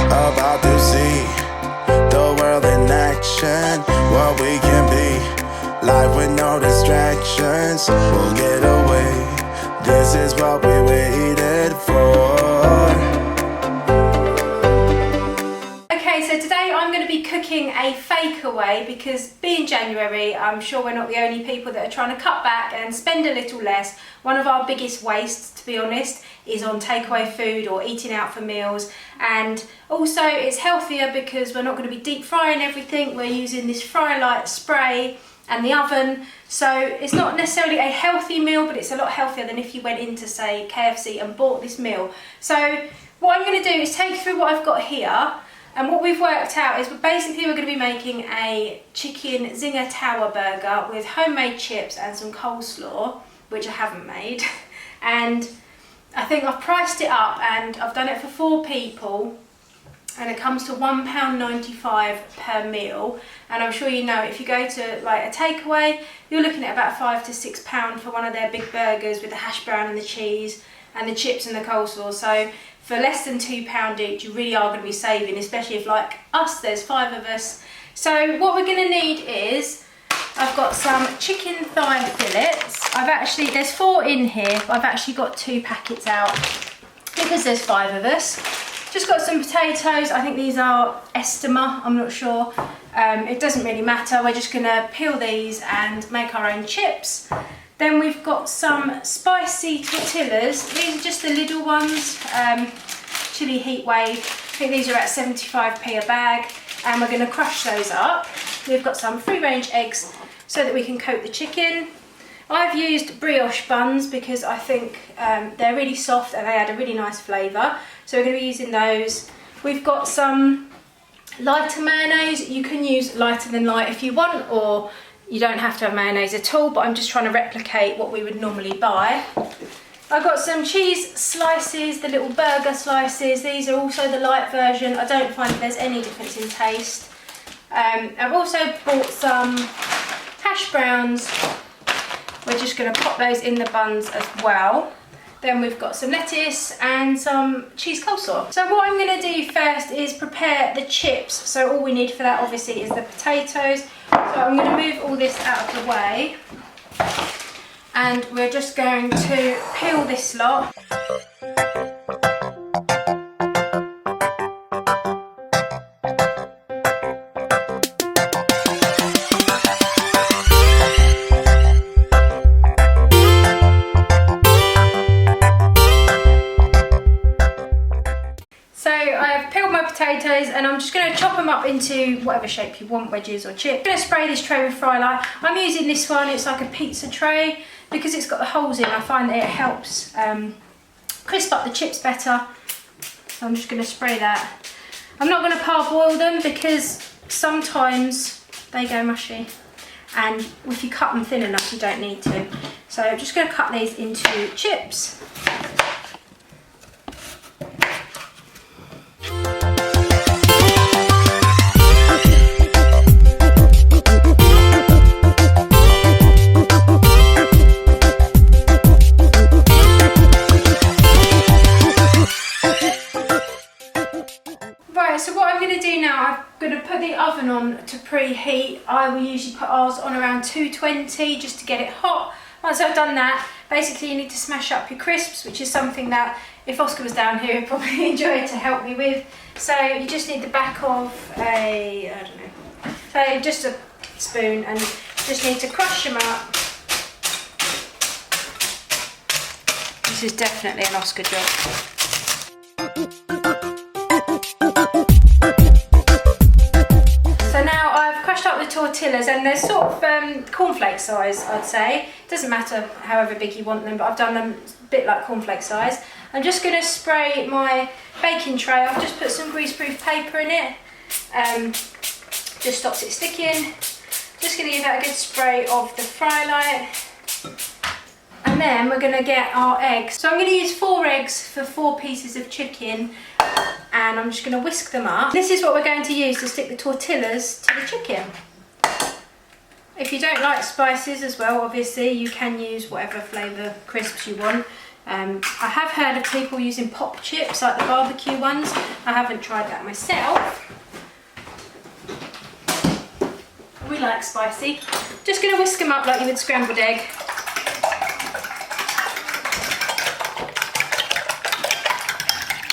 about to see the world in action, what we can be. Life with no distractions, we'll get away. This is what we waited for. Okay, so today I'm going to be cooking a fakeaway because being January, I'm sure we're not the only people that are trying to cut back and spend a little less. One of our biggest wastes, to be honest, is on takeaway food or eating out for meals. And also it's healthier because we're not going to be deep frying everything. We're using this Fry Light spray and the oven. So it's not necessarily a healthy meal, but it's a lot healthier than if you went into, say, KFC and bought this meal. So what I'm going to do is take you through what I've got here. And what we've worked out is we're going to be making a chicken Zinger tower burger with homemade chips and some coleslaw, which I haven't made. And I think I've priced it up and I've done it for 4 people. And it comes to £1.95 per meal. And I'm sure you know, if you go to like a takeaway, you're looking at about £5 to £6 for one of their big burgers with the hash brown and the cheese and the chips and the coleslaw. So for less than £2 each, you really are going to be saving, especially if, like us, there's 5 of us. So what we're going to need is, I've got some chicken thigh fillets. There's 4 in here, but I've actually got 2 packets out because there's 5 of us. Just got some potatoes. I think these are Estima, I'm not sure. It doesn't really matter. We're just going to peel these and make our own chips. Then we've got some spicy tortillas. These are just the little ones, chili heat wave. I think these are at 75p a bag, and we're going to crush those up. We've got some free-range eggs so that we can coat the chicken. I've used brioche buns because I think they're really soft and they add a really nice flavour. So we're going to be using those. We've got some lighter mayonnaise. You can use lighter than light if you want, or you don't have to have mayonnaise at all, but I'm just trying to replicate what we would normally buy. I've got some cheese slices, the little burger slices. These are also the light version. I don't find that there's any difference in taste. I've also bought some hash browns. We're just going to pop those in the buns as well. Then we've got some lettuce and some cheese coleslaw. So what I'm going to do first is prepare the chips. So all we need for that obviously is the potatoes. So I'm going to move all this out of the way. And we're just going to peel this lot. Potatoes, and I'm just going to chop them up into whatever shape you want, wedges or chips. I'm going to spray this tray with Fry Light. I'm using this one, it's like a pizza tray because it's got the holes in. I find that it helps crisp up the chips better. So I'm just going to spray that. I'm not going to parboil them because sometimes they go mushy, and if you cut them thin enough you don't need to. So I'm just going to cut these into chips. So what I'm going to do now, I'm going to put the oven on to preheat. I will usually put ours on around 220 just to get it hot. Once I've done that, basically you need to smash up your crisps, which is something that if Oscar was down here he'd probably enjoy to help me with. So you just need the back of a, I don't know, so just a spoon, and just need to crush them up. This is definitely an Oscar job. Tortillas, and they're sort of cornflake size, I'd say. It doesn't matter however big you want them, but I've done them a bit like cornflake size. I'm just going to spray my baking tray. I've just put some greaseproof paper in it, just stops it sticking. Just going to give that a good spray of the Fry Light, and then we're going to get our eggs. So I'm going to use 4 eggs for 4 pieces of chicken, and I'm just going to whisk them up. This is what we're going to use to stick the tortillas to the chicken. If you don't like spices as well, obviously you can use whatever flavour crisps you want. I have heard of people using pop chips, like the barbecue ones. I haven't tried that myself. We like spicy. Just going to whisk them up like you would scrambled egg.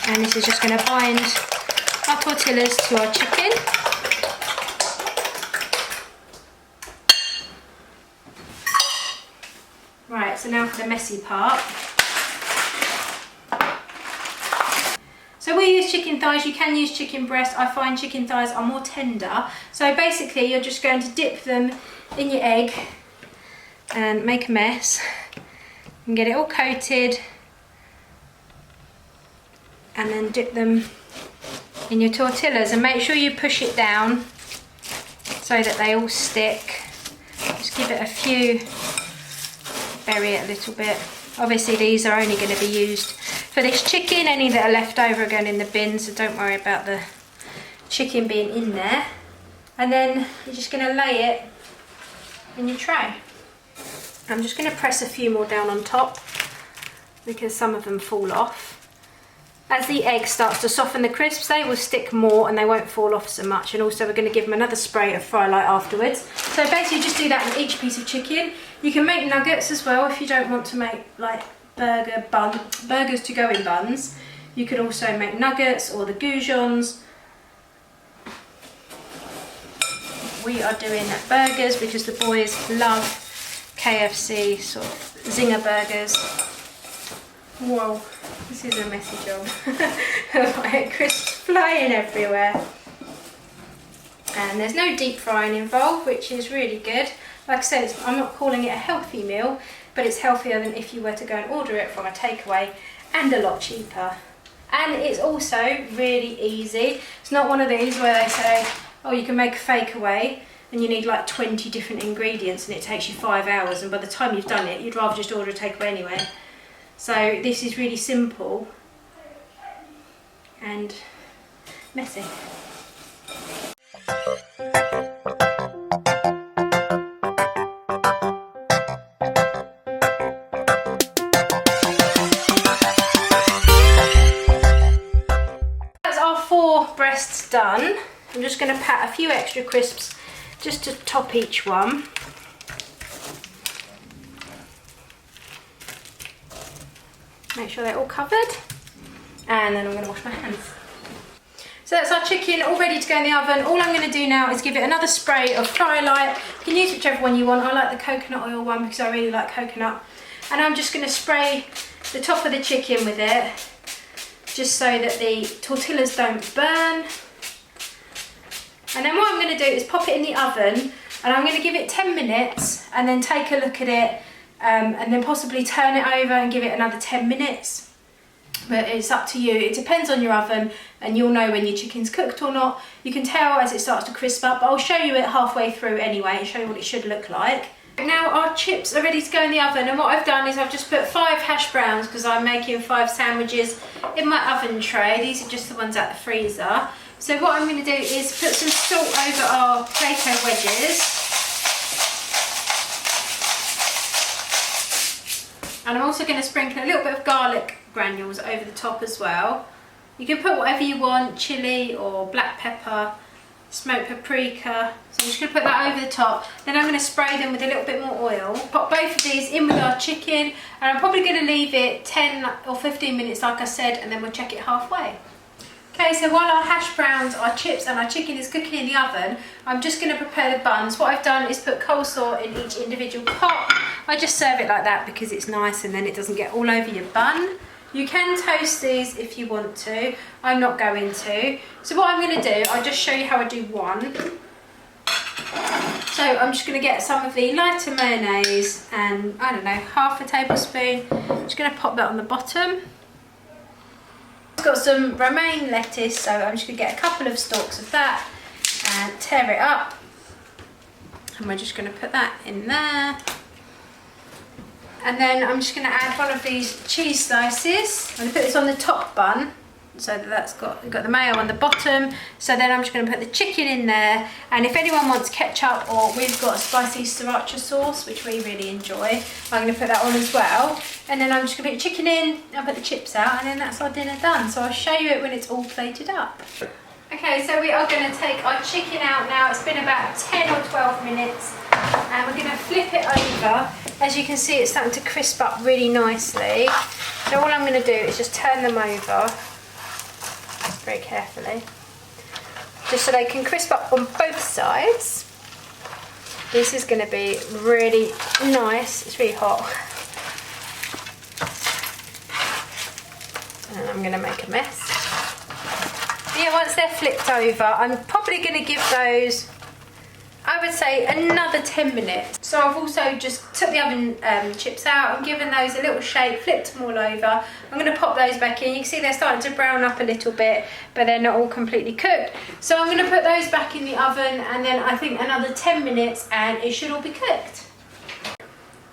And this is just going to bind our tortillas to our chicken. Right, so now for the messy part. So we use chicken thighs, you can use chicken breast. I find chicken thighs are more tender. So basically you're just going to dip them in your egg and make a mess and get it all coated, and then dip them in your tortillas and make sure you push it down so that they all stick. Just give it a few, bury it a little bit. Obviously these are only going to be used for this chicken. Any that are left over are going in the bin, so don't worry about the chicken being in there. And then you're just going to lay it in your tray. I'm just going to press a few more down on top because some of them fall off. As the egg starts to soften the crisps, they will stick more and they won't fall off so much. And also we're going to give them another spray of fry light afterwards. So basically just do that with each piece of chicken. You can make nuggets as well if you don't want to make like burgers to go in buns. You could also make nuggets or the goujons. We are doing burgers because the boys love KFC sort of Zinger burgers. Whoa, this is a messy job. Crisps flying everywhere. And there's no deep frying involved, which is really good. Like I said, I'm not calling it a healthy meal, but it's healthier than if you were to go and order it from a takeaway, and a lot cheaper. And it's also really easy. It's not one of these where they say, oh, you can make a fakeaway and you need like 20 different ingredients and it takes you 5 hours, and by the time you've done it, you'd rather just order a takeaway anyway. So this is really simple and messy. That's our 4 breasts done. I'm just going to pat a few extra crisps just to top each one. Make sure they're all covered, and then I'm going to wash my hands. So that's our chicken all ready to go in the oven. All I'm going to do now is give it another spray of fry light. You can use whichever one you want. I like the coconut oil one because I really like coconut. And I'm just going to spray the top of the chicken with it, just so that the tortillas don't burn. And then what I'm going to do is pop it in the oven, and I'm going to give it 10 minutes and then take a look at it. And then possibly turn it over and give it another 10 minutes. But it's up to you. It depends on your oven, and you'll know when your chicken's cooked or not. You can tell as it starts to crisp up, but I'll show you it halfway through anyway and show you what it should look like. Now our chips are ready to go in the oven, and what I've done is I've just put 5 hash browns because I'm making 5 sandwiches in my oven tray. These are just the ones out the freezer. So what I'm going to do is put some salt over our potato wedges. And I'm also going to sprinkle a little bit of garlic granules over the top as well. You can put whatever you want, chilli or black pepper, smoked paprika. So I'm just going to put that over the top. Then I'm going to spray them with a little bit more oil. Pop both of these in with our chicken, and I'm probably going to leave it 10 or 15 minutes like I said, and then we'll check it halfway. Okay, so while our hash browns, our chips and our chicken is cooking in the oven, I'm just going to prepare the buns. What I've done is put coleslaw in each individual pot. I just serve it like that because it's nice and then it doesn't get all over your bun. You can toast these if you want to. I'm not going to. So what I'm going to do, I'll just show you how I do one. So I'm just going to get some of the lighter mayonnaise and, I don't know, half a tablespoon. I'm just going to pop that on the bottom. I've got some romaine lettuce, so I'm just going to get a couple of stalks of that and tear it up. And we're just going to put that in there. And then I'm just going to add one of these cheese slices. I'm going to put this on the top bun. so that's got the mayo on the bottom. So then I'm just going to put the chicken in there, and if anyone wants ketchup, or we've got a spicy sriracha sauce which we really enjoy, I'm going to put that on as well. And then I'm just going to put the chicken in, I'll put the chips out, and then that's our dinner done. So I'll show you it when it's all plated up. Okay, so we are going to take our chicken out now. It's been about 10 or 12 minutes, and we're going to flip it over. As you can see, it's starting to crisp up really nicely. So all I'm going to do is just turn them over very carefully, just so they can crisp up on both sides. This is going to be really nice. It's really hot. And I'm going to make a mess. Yeah, once they're flipped over, I'm probably going to give those, I would say, another 10 minutes. So I've also just took the oven chips out and given those a little shake, flipped them all over. I'm going to pop those back in. You can see they're starting to brown up a little bit, but they're not all completely cooked. So I'm going to put those back in the oven, and then I think another 10 minutes and it should all be cooked.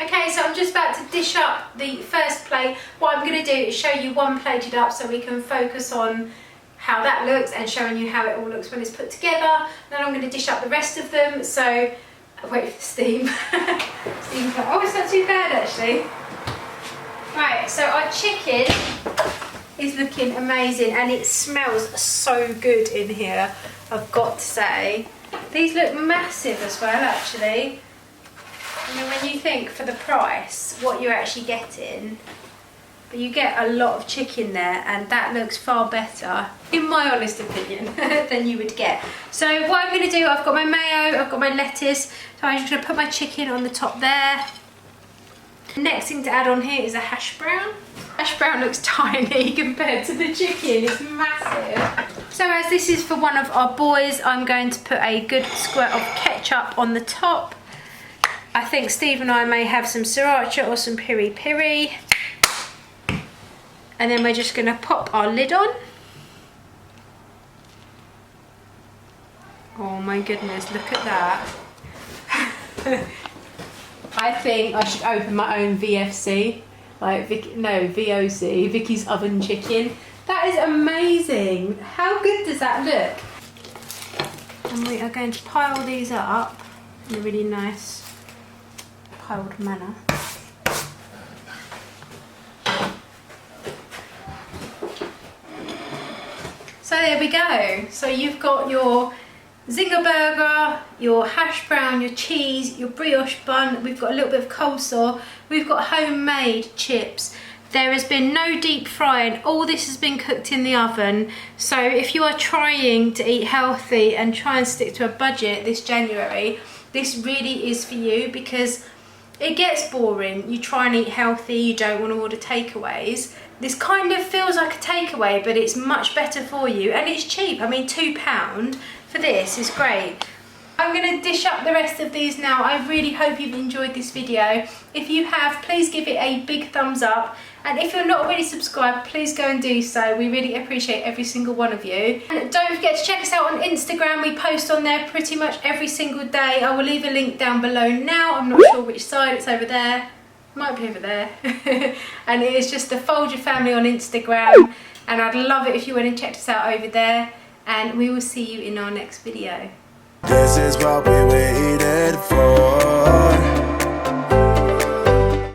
Okay, so I'm just about to dish up the first plate. What I'm going to do is show you one plated up so we can focus on how that looks and showing you how it all looks when it's put together. Then I'm going to dish up the rest of them. So wait for the steam. Oh, it's not too bad actually. Right, so our chicken is looking amazing and it smells so good in here, I've got to say. These look massive as well actually. I mean, when you think for the price what you're actually getting, but you get a lot of chicken there, and that looks far better, in my honest opinion, than you would get. So what I'm going to do, I've got my mayo, I've got my lettuce, so I'm just going to put my chicken on the top there. The next thing to add on here is a hash brown. Hash brown looks tiny compared to the chicken, it's massive. So as this is for one of our boys, I'm going to put a good squirt of ketchup on the top. I think Steve and I may have some sriracha or some piri piri. And then we're just going to pop our lid on. Oh my goodness, look at that. I think I should open my own VFC, like VOC, Vicky's Oven Chicken. That is amazing. How good does that look? And we are going to pile these up in a really nice piled manner. So there we go. So you've got your Zinger burger, your hash brown, your cheese, your brioche bun. We've got a little bit of coleslaw. We've got homemade chips. There has been no deep frying. All this has been cooked in the oven. So if you are trying to eat healthy and try and stick to a budget this January, this really is for you, because it gets boring. You try and eat healthy, you don't want to order takeaways. This kind of feels like a takeaway, but it's much better for you and it's cheap. I mean, £2 for this is great. I'm going to dish up the rest of these now. I really hope you've enjoyed this video. If you have, please give it a big thumbs up. And if you're not already subscribed, please go and do so. We really appreciate every single one of you. And don't forget to check us out on Instagram. We post on there pretty much every single day. I will leave a link down below now. I'm not sure which side. It's over there. Might be over there. And it is just the Foulger family on Instagram. And I'd love it if you went and checked us out over there. And we will see you in our next video. This is what we waited for.